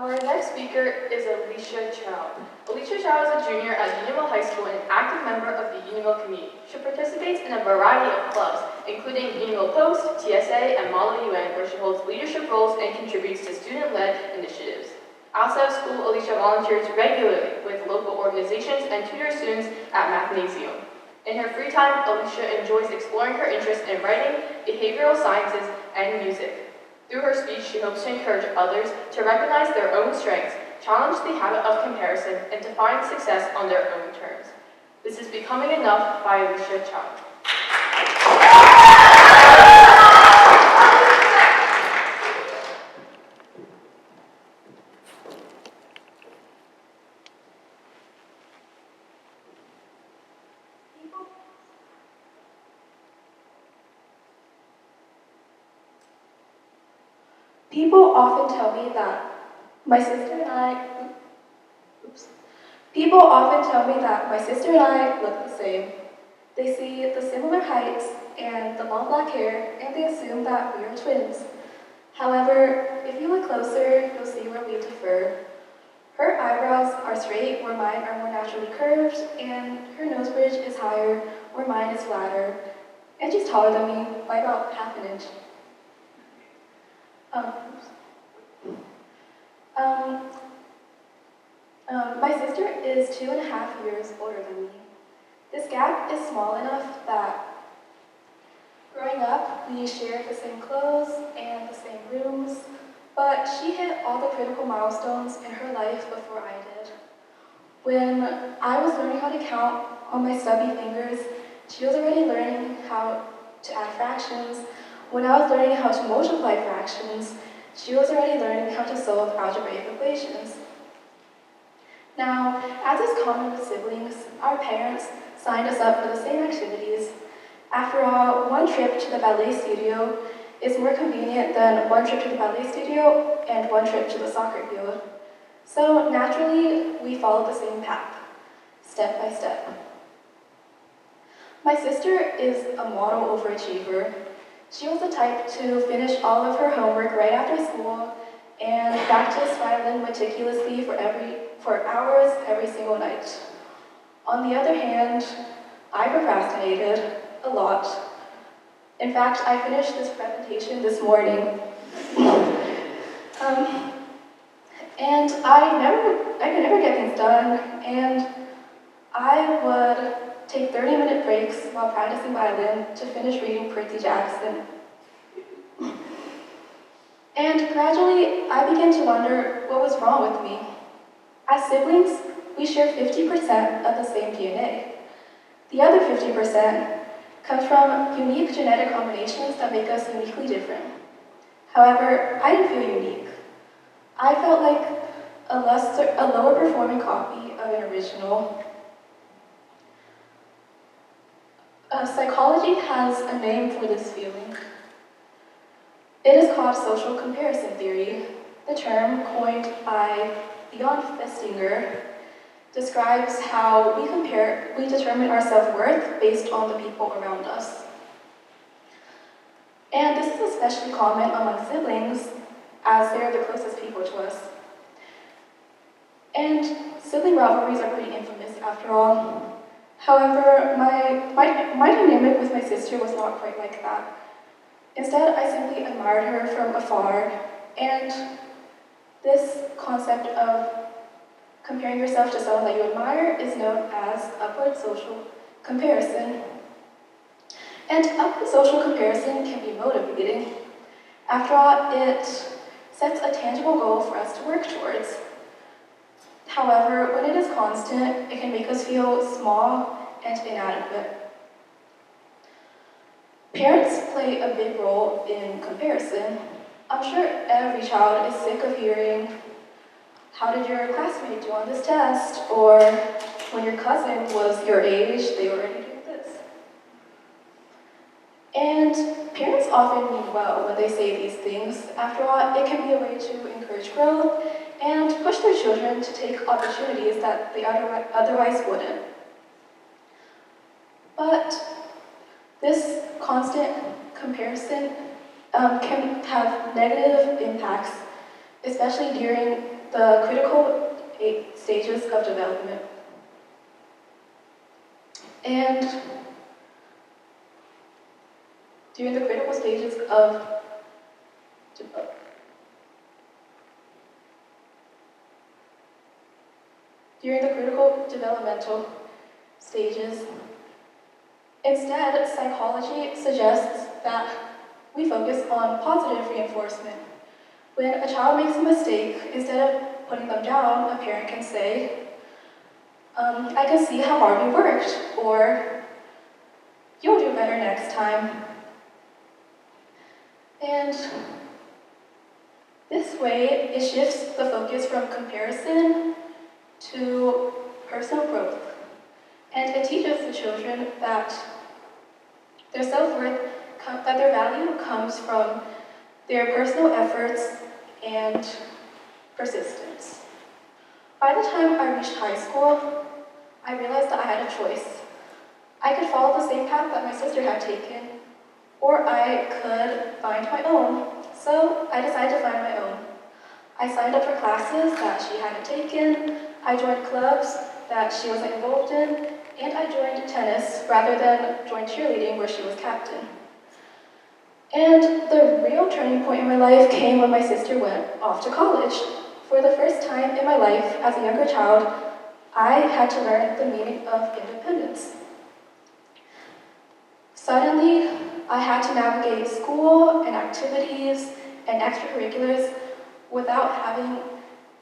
Our next speaker is Alicia Chou. Alicia Chou is a junior at Unionville High School and an active member of the Unionville community. She participates in a variety of clubs, including Unionville Post, TSA, and Model UN, where she holds leadership roles and contributes to student-led initiatives. Outside of school, Alicia volunteers regularly with local organizations and tutors students at Mathnasium. In her free time, Alicia enjoys exploring her interests in writing, behavioral sciences, and music. Through her speech, she hopes to encourage others to recognize their own strengths, challenge the habit of comparison, and to find success on their own terms. This is Becoming Enough by Alicia Chou. People often tell me that my sister and I look the same. They see the similar heights and the long black hair, and they assume that we are twins. However, if you look closer, you'll see where we differ. Her eyebrows are straight, where mine are more naturally curved, and her nose bridge is higher, where mine is flatter. And she's taller than me by about half an inch. My sister is 2.5 years older than me. This gap is small enough that growing up, we shared the same clothes and the same rooms, but she hit all the critical milestones in her life before I did. When I was learning how to count on my stubby fingers, she was already learning how to add fractions. When I was learning how to multiply fractions, she was already learning how to solve algebraic equations. Now, as is common with siblings, our parents signed us up for the same activities. After all, one trip to the ballet studio is more convenient than one trip to the ballet studio and one trip to the soccer field. So naturally, we followed the same path, step by step. My sister is a model overachiever. She was the type to finish all of her homework right after school and practice violin meticulously for hours every single night. On the other hand, I procrastinated a lot. In fact, I finished this presentation this morning. And I could never get things done, and I would take 30-minute breaks while practicing violin to finish reading Percy Jackson. And gradually, I began to wonder what was wrong with me. As siblings, we share 50% of the same DNA. The other 50% comes from unique genetic combinations that make us uniquely different. However, I didn't feel unique. I felt like a lower performing copy of an original. Psychology has a name for this feeling. It is called social comparison theory. The term, coined by Leon Festinger, describes how we determine our self-worth based on the people around us. And this is especially common among siblings, as they're the closest people to us. And sibling rivalries are pretty infamous after all. However, my dynamic with my sister was not quite like that. Instead, I simply admired her from afar, and this concept of comparing yourself to someone that you admire is known as upward social comparison. And upward social comparison can be motivating. After all, it sets a tangible goal for us to work towards. However, when it is constant, it can make us feel small and inadequate. Parents play a big role in comparison. I'm sure every child is sick of hearing, "How did your classmate do on this test?" Or, "When your cousin was your age, they already did this." And parents often mean well when they say these things. After all, it can be a way to encourage growth and push their children to take opportunities that they otherwise wouldn't. But this constant comparison can have negative impacts, especially during the critical 8 stages of development. And during the critical stages of During the critical developmental stages, instead, psychology suggests that we focus on positive reinforcement. When a child makes a mistake, instead of putting them down, a parent can say, I can see how hard you worked, or you'll do better next time. And this way, it shifts the focus from comparison to personal growth. And it teaches the children that their self-worth, that their value comes from their personal efforts and persistence. By the time I reached high school, I realized that I had a choice. I could follow the same path that my sister had taken, or I could find my own. So I decided to find my own. I signed up for classes that she hadn't taken, I joined clubs that she wasn't involved in, and I joined tennis rather than join cheerleading where she was captain. And the real turning point in my life came when my sister went off to college. For the first time in my life as a younger child, I had to learn the meaning of independence. Suddenly, I had to navigate school and activities and extracurriculars without having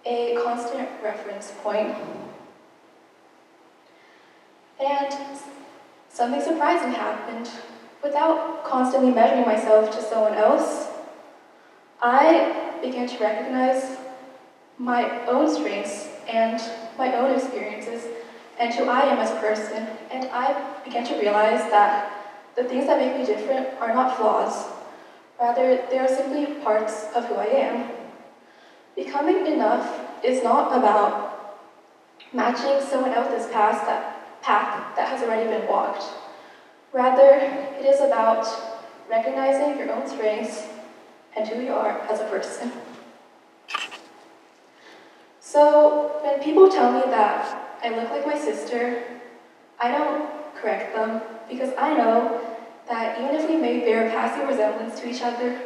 a constant reference point. And something surprising happened. Without constantly measuring myself to someone else, I began to recognize my own strengths and my own experiences and who I am as a person. And I began to realize that the things that make me different are not flaws. Rather, they are simply parts of who I am. Becoming enough is not about matching someone else's path that has already been walked. Rather, it is about recognizing your own strengths and who you are as a person. So, when people tell me that I look like my sister, I don't correct them because I know that even if we may bear a passing resemblance to each other,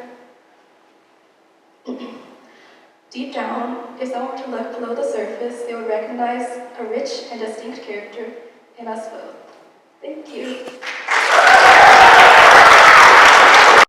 deep down, if someone were to look below the surface, they would recognize a rich and distinct character in us both. Thank you.